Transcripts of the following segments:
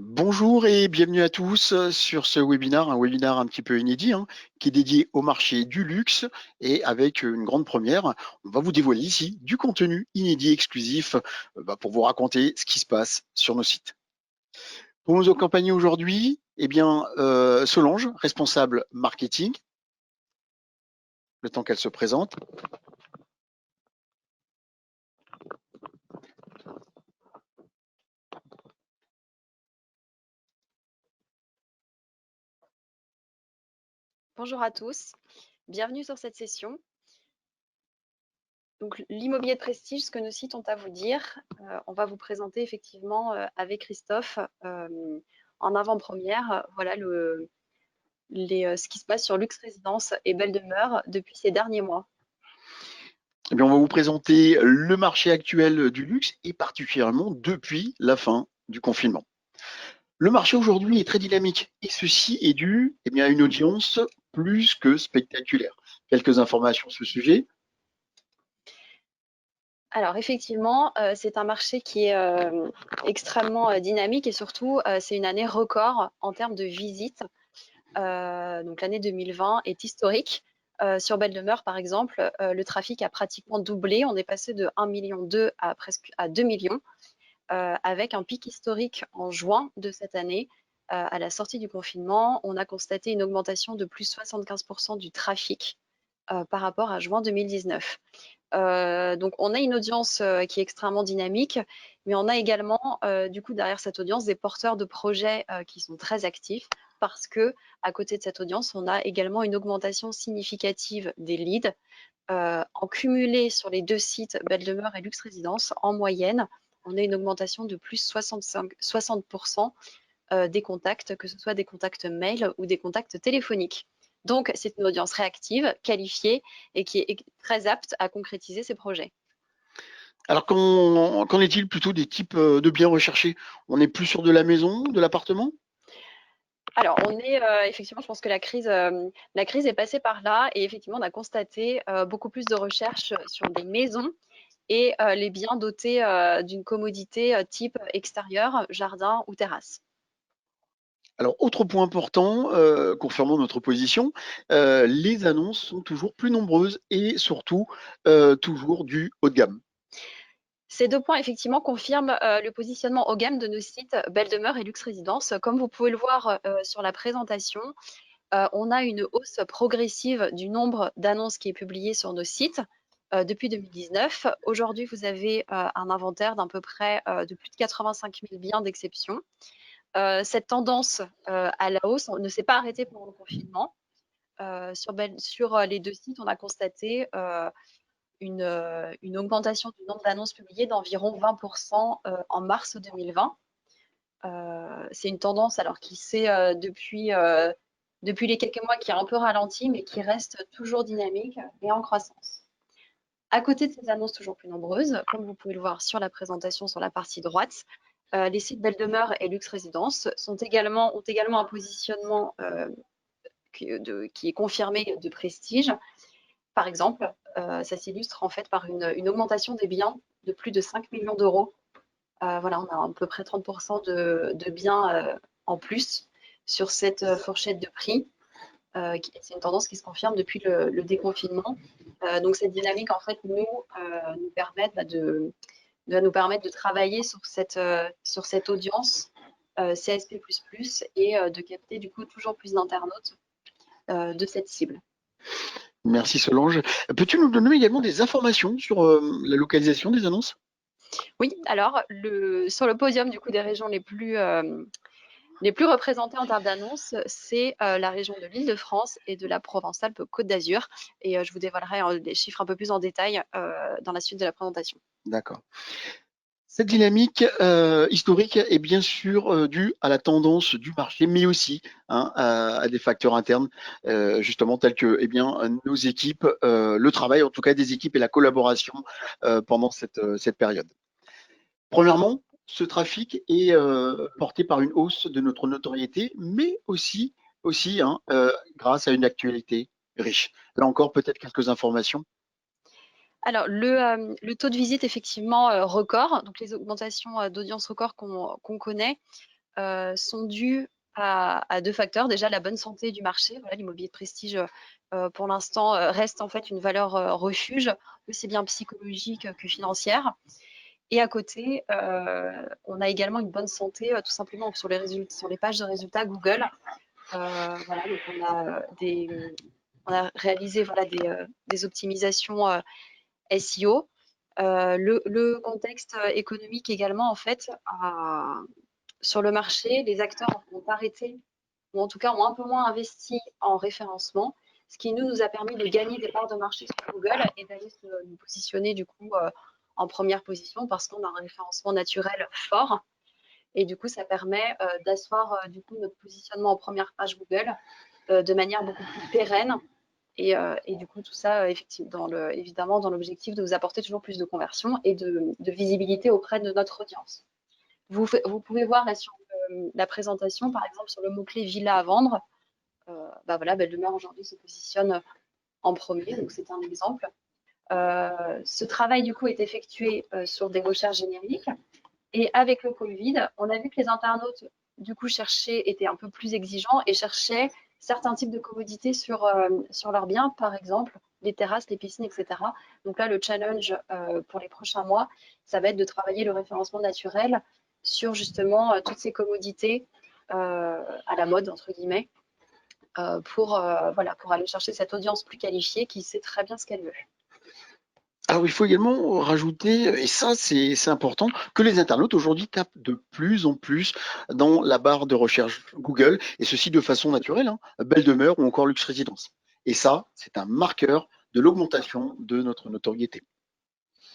Bonjour et bienvenue à tous sur ce webinaire, un webinaire un petit peu inédit, qui est dédié au marché du luxe et avec une grande première, on va vous dévoiler ici du contenu inédit exclusif pour vous raconter ce qui se passe sur nos sites. Pour nous accompagner aujourd'hui, Solange, responsable marketing, le temps qu'elle se présente. Bonjour à tous, bienvenue sur cette session. Donc, l'immobilier de prestige, ce que nos sites ont à vous dire, on va vous présenter effectivement avec Christophe en avant-première, voilà ce qui se passe sur Luxe Résidence et Belle Demeure depuis ces derniers mois. On va vous présenter le marché actuel du luxe et particulièrement depuis la fin du confinement. Le marché aujourd'hui est très dynamique et ceci est dû à une audience plus que spectaculaire. Quelques informations sur ce sujet. Alors effectivement, c'est un marché qui est extrêmement dynamique et surtout, c'est une année record en termes de visites. Donc l'année 2020 est historique. Sur Belle Demeure, par exemple, le trafic a pratiquement doublé. On est passé de 1,2 million à presque à 2 millions, avec un pic historique en juin de cette année. À la sortie du confinement, on a constaté une augmentation de plus 75% du trafic par rapport à juin 2019. Donc on a une audience qui est extrêmement dynamique, mais on a également, du coup, derrière cette audience, des porteurs de projets qui sont très actifs parce que à côté de cette audience, on a également une augmentation significative des leads. En cumulé sur les deux sites, Belle Demeure et Luxe Résidence, en moyenne, on a une augmentation de plus 60% des contacts, que ce soit des contacts mail ou des contacts téléphoniques. Donc, c'est une audience réactive, qualifiée et qui est très apte à concrétiser ses projets. Alors, qu'en est-il plutôt des types de biens recherchés? On est plus sur de la maison, de l'appartement? Alors, on est effectivement, je pense que la crise est passée par là et effectivement, on a constaté beaucoup plus de recherches sur des maisons et les biens dotés d'une commodité type extérieur, jardin ou terrasse. Alors, autre point important, confirmant notre position, les annonces sont toujours plus nombreuses et surtout toujours du haut de gamme. Ces deux points, effectivement, confirment le positionnement haut gamme de nos sites Belle Demeure et Luxe Résidence. Comme vous pouvez le voir sur la présentation, on a une hausse progressive du nombre d'annonces qui est publié sur nos sites depuis 2019. Aujourd'hui, vous avez un inventaire d'à peu près de plus de 85 000 biens d'exception. Cette tendance à la hausse ne s'est pas arrêtée pendant le confinement. Sur les deux sites, on a constaté une augmentation du nombre d'annonces publiées d'environ 20% en mars 2020. C'est une tendance alors qui s'est depuis les quelques mois qui a un peu ralenti, mais qui reste toujours dynamique et en croissance. À côté de ces annonces toujours plus nombreuses, comme vous pouvez le voir sur la présentation sur la partie droite, les sites Belle Demeure et Luxe Résidence ont également un positionnement qui est confirmé de prestige. Par exemple, ça s'illustre en fait par une augmentation des biens de plus de 5 millions d'euros. Voilà, on a à peu près 30% de biens en plus sur cette fourchette de prix. C'est une tendance qui se confirme depuis le déconfinement. Donc cette dynamique, en fait, nous permet nous permettre de travailler sur cette audience CSP++ et de capter du coup toujours plus d'internautes de cette cible. Merci Solange. Peux-tu nous donner également des informations sur la localisation des annonces? Oui, alors sur le podium du coup des régions les plus représentées en termes d'annonces, c'est la région de l'Île-de-France et de la Provence-Alpes-Côte d'Azur. Et je vous dévoilerai les chiffres un peu plus en détail dans la suite de la présentation. D'accord. Cette dynamique historique est bien sûr due à la tendance du marché, mais aussi à des facteurs internes, justement tels que nos équipes, le travail en tout cas des équipes et la collaboration pendant cette période. Premièrement, ce trafic est porté par une hausse de notre notoriété, mais aussi grâce à une actualité riche. Là encore, peut-être quelques informations. Alors, le taux de visite, effectivement, record, donc les augmentations d'audience record qu'on connaît, sont dues à 2 facteurs. Déjà, la bonne santé du marché. Voilà, l'immobilier de prestige, pour l'instant, reste en fait une valeur refuge, aussi bien psychologique que financière. Et à côté, on a également une bonne santé, tout simplement sur les pages de résultats Google. Voilà, donc on a réalisé voilà, des optimisations SEO. Le contexte économique également, en fait, sur le marché, les acteurs ont arrêté, ou en tout cas ont un peu moins investi en référencement, ce qui nous a permis de gagner des parts de marché sur Google et d'aller nous positionner du coup en première position parce qu'on a un référencement naturel fort. Et du coup, ça permet d'asseoir du coup notre positionnement en première page Google de manière beaucoup plus pérenne. Et du coup, tout ça, effectivement, évidemment, dans l'objectif de vous apporter toujours plus de conversion et de visibilité auprès de notre audience. Vous pouvez voir là sur la présentation, par exemple, sur le mot-clé villa à vendre. Bah voilà, Belle Demeure aujourd'hui se positionne en premier, donc c'est un exemple. Ce travail, du coup, est effectué sur des recherches génériques. Et avec le Covid, on a vu que les internautes, du coup, étaient un peu plus exigeants et cherchaient certains types de commodités sur leurs biens, par exemple les terrasses, les piscines, etc. Donc là, le challenge pour les prochains mois, ça va être de travailler le référencement naturel sur justement toutes ces commodités à la mode, entre guillemets, voilà, pour aller chercher cette audience plus qualifiée qui sait très bien ce qu'elle veut. Alors, il faut également rajouter, et ça c'est important, que les internautes aujourd'hui tapent de plus en plus dans la barre de recherche Google, et ceci de façon naturelle, hein, belle demeure ou encore luxe résidence. Et ça, c'est un marqueur de l'augmentation de notre notoriété.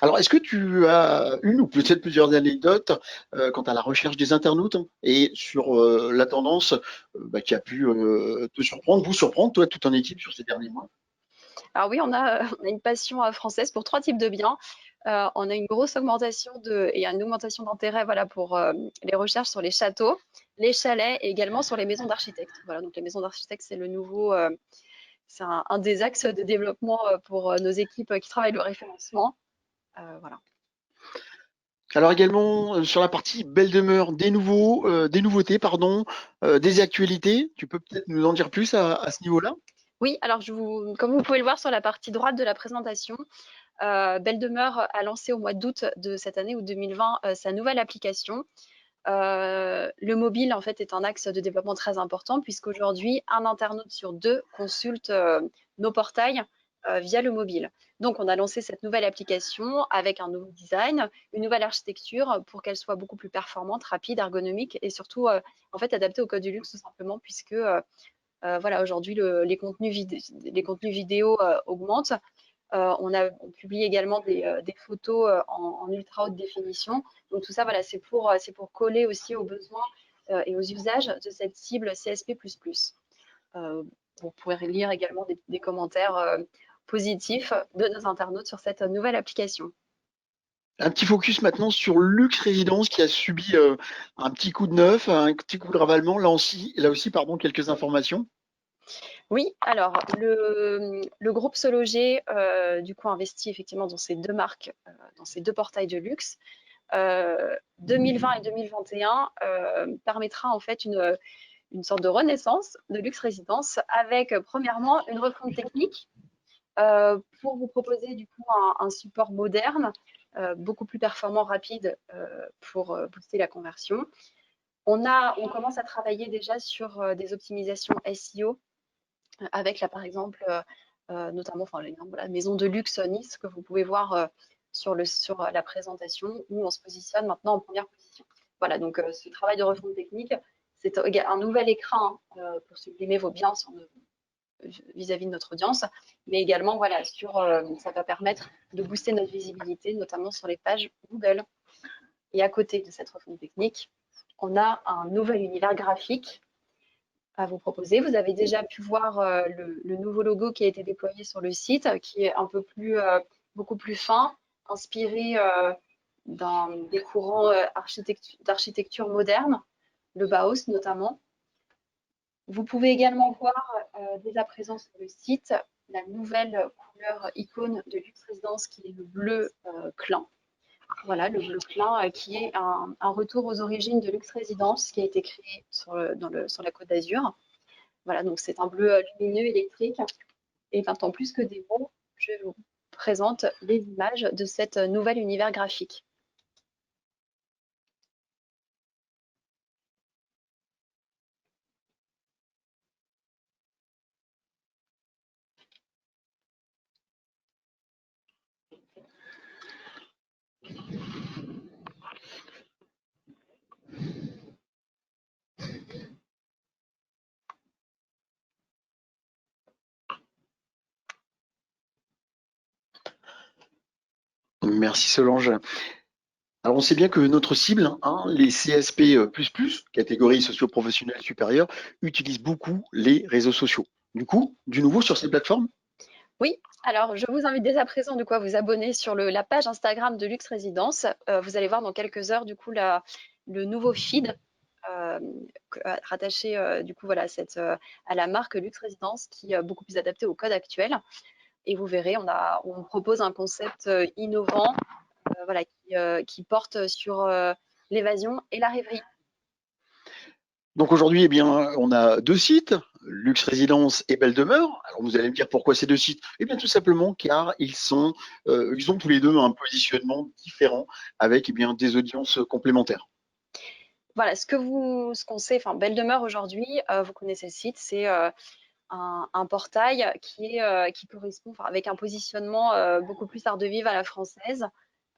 Alors, est-ce que tu as une ou peut-être plusieurs anecdotes quant à la recherche des internautes et sur la tendance qui a pu te surprendre, vous surprendre, toi, toute ton équipe sur ces derniers mois? Alors oui, on a une passion française pour 3 types de biens. On a une grosse augmentation et une augmentation d'intérêt voilà, pour les recherches sur les châteaux, les chalets et également sur les maisons d'architectes. Voilà, donc les maisons d'architectes, c'est le nouveau, c'est un des axes de développement pour nos équipes qui travaillent le référencement. Voilà. Alors également sur la partie belle demeure, des nouveautés, pardon, des actualités. Tu peux peut-être nous en dire plus à ce niveau-là? Oui, alors comme vous pouvez le voir sur la partie droite de la présentation, Belle Demeure a lancé au mois d'août de cette année ou 2020 sa nouvelle application. Le mobile, en fait, est un axe de développement très important puisqu'aujourd'hui, un internaute sur 2 consulte nos portails via le mobile. Donc, on a lancé cette nouvelle application avec un nouveau design, une nouvelle architecture pour qu'elle soit beaucoup plus performante, rapide, ergonomique et surtout, en fait, adaptée au code du luxe tout simplement puisque voilà, aujourd'hui, les contenus vidéo augmentent. On publie également des photos en ultra haute définition. Donc tout ça, voilà, c'est pour coller aussi aux besoins et aux usages de cette cible CSP++. Vous pourrez lire également des commentaires positifs de nos internautes sur cette nouvelle application. Un petit focus maintenant sur Luxe Résidence qui a subi un petit coup de neuf, un petit coup de ravalement. Là aussi, pardon, quelques informations. Oui, alors le groupe Sologer, du coup, investit effectivement dans ces 2 marques, dans ces 2 portails de luxe. 2020 et 2021 permettra en fait une sorte de renaissance de luxe résidence avec premièrement une refonte technique pour vous proposer du coup un support moderne, beaucoup plus performant, rapide pour booster la conversion. On commence à travailler déjà sur des optimisations SEO avec là par exemple notamment l'exemple de la maison de luxe Nice que vous pouvez voir sur la présentation où on se positionne maintenant en première position. Voilà, donc ce travail de refonte technique, c'est un nouvel écran pour sublimer vos biens vis-à-vis de notre audience, mais également voilà, ça va permettre de booster notre visibilité, notamment sur les pages Google. Et à côté de cette refonte technique, on a un nouvel univers graphique à vous proposer. Vous avez déjà pu voir le nouveau logo qui a été déployé sur le site, qui est beaucoup plus fin, inspiré des courants d'architecture moderne, le Bauhaus notamment. Vous pouvez également voir dès à présent sur le site la nouvelle couleur icône de Luxe Résidence qui est le bleu clan. Voilà, le plein qui est un retour aux origines de Luxe Résidence qui a été créé sur la Côte d'Azur. Voilà, donc c'est un bleu lumineux électrique. Et maintenant, plus que des mots, je vous présente les images de cet nouvel univers graphique. Merci Solange. Alors on sait bien que notre cible, hein, les CSP++, catégorie socio-professionnelle supérieure, utilisent beaucoup les réseaux sociaux. Du coup, du nouveau sur ces plateformes? Oui, alors je vous invite dès à présent du coup, à vous abonner sur la page Instagram de Luxe Résidence. Vous allez voir dans quelques heures du coup le nouveau feed euh, rattaché du coup voilà à la marque Luxe Résidence qui est beaucoup plus adapté au code actuel. Et vous verrez, on propose un concept innovant voilà, qui porte sur l'évasion et la rêverie. Donc aujourd'hui, eh bien, on a deux sites, Luxe Résidence et Belle Demeure. Alors vous allez me dire pourquoi ces deux sites? Eh bien tout simplement car ils ont tous les deux un positionnement différent avec eh bien des audiences complémentaires. Voilà, ce qu'on sait, enfin Belle Demeure aujourd'hui, vous connaissez le site, c'est un portail qui correspond, enfin, avec un positionnement beaucoup plus art de vivre à la française,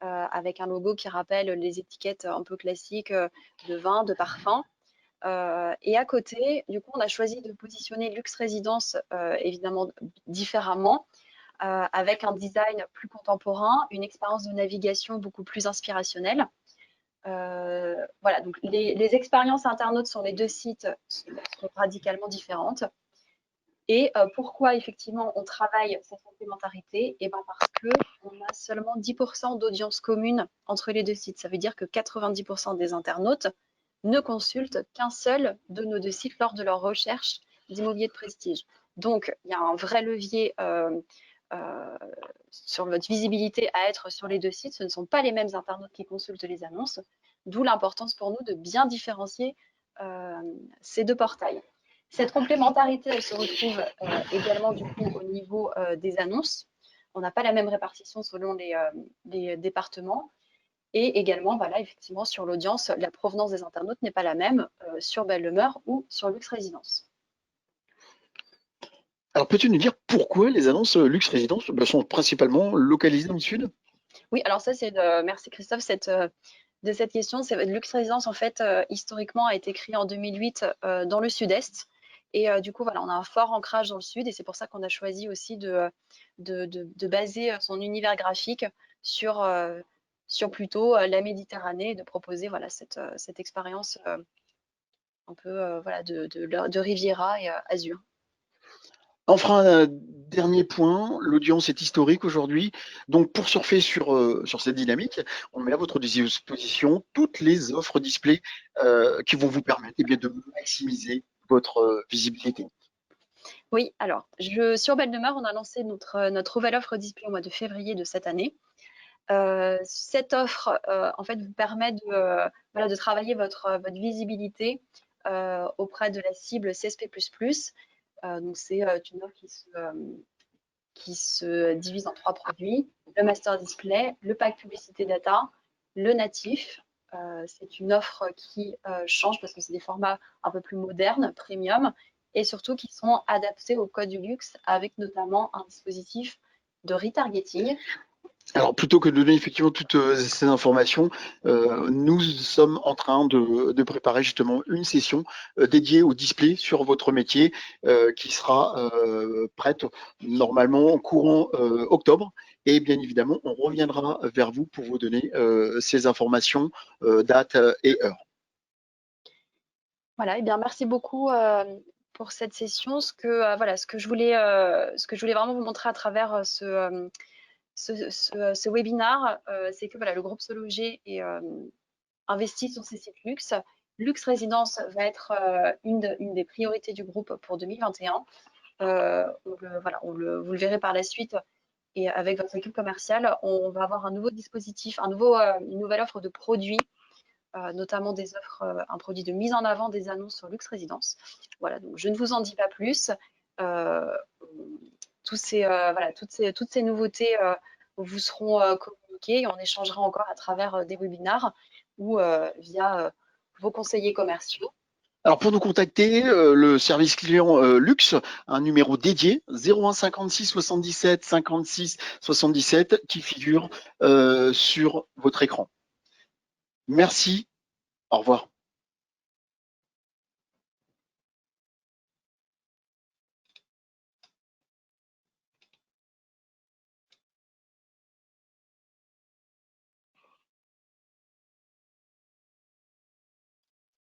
avec un logo qui rappelle les étiquettes un peu classiques de vin, de parfum. Et à côté, du coup, on a choisi de positionner Luxe Résidence évidemment différemment, avec un design plus contemporain, une expérience de navigation beaucoup plus inspirationnelle. Voilà, donc les expériences internautes sur les deux sites sont radicalement différentes. Et pourquoi effectivement on travaille cette complémentarité? Eh ben parce que on a seulement 10% d'audience commune entre les deux sites. Ça veut dire que 90% des internautes ne consultent qu'un seul de nos deux sites lors de leur recherche d'immobilier de prestige. Donc il y a un vrai levier euh, sur votre visibilité à être sur les deux sites. Ce ne sont pas les mêmes internautes qui consultent les annonces, d'où l'importance pour nous de bien différencier euh, ces deux portails. Cette complémentarité, elle se retrouve également du coup au niveau des annonces. On n'a pas la même répartition selon les départements. Et également, voilà, effectivement, sur l'audience, la provenance des internautes n'est pas la même sur Belle Demeure ou sur Luxe Résidence. Alors peux-tu nous dire pourquoi les annonces Luxe Résidence sont principalement localisées dans le sud? Oui, alors ça, merci Christophe de cette question. Luxe Résidence, en fait, historiquement, a été créé en 2008 dans le sud-est. Et du coup, voilà, on a un fort ancrage dans le sud. Et c'est pour ça qu'on a choisi aussi de baser son univers graphique sur, sur plutôt la Méditerranée et de proposer voilà, cette expérience un peu voilà, de Riviera et Azur. On fera un dernier point, l'audience est historique aujourd'hui, donc pour surfer sur cette dynamique, on met à votre disposition toutes les offres display qui vont vous permettre eh bien, de maximiser votre visibilité. Oui, alors, sur Belle Demeure, on a lancé notre nouvelle offre display au mois de février de cette année. Cette offre, en fait, vous permet voilà, de travailler votre visibilité auprès de la cible CSP++. Donc, c'est une offre qui se divise en 3 produits, le master display, le pack publicité data, le natif. C'est une offre qui change parce que c'est des formats un peu plus modernes, premium, et surtout qui sont adaptés au code du luxe avec notamment un dispositif de retargeting. Alors, plutôt que de donner effectivement toutes ces informations, nous sommes en train de préparer justement une session dédiée au display sur votre métier qui sera prête normalement en courant octobre. Et bien évidemment, on reviendra vers vous pour vous donner ces informations, date et heure. Voilà, et bien merci beaucoup pour cette session. Voilà, ce que je voulais vraiment vous montrer à travers ce webinar, c'est que voilà, le groupe Sologer est investi sur ces sites luxe. Luxe Résidence va être une des priorités du groupe pour 2021. Voilà, vous le verrez par la suite. Et avec votre équipe commerciale, on va avoir un nouveau dispositif, une nouvelle offre de produits, notamment des offres, un produit de mise en avant des annonces sur Lux Résidence. Voilà, donc je ne vous en dis pas plus. Euh, voilà, toutes ces nouveautés vous seront communiquées et on échangera encore à travers des webinars ou via vos conseillers commerciaux. Alors pour nous contacter, le service client Luxe, un numéro dédié 01 56 77 56 77 qui figure sur votre écran. Merci, au revoir.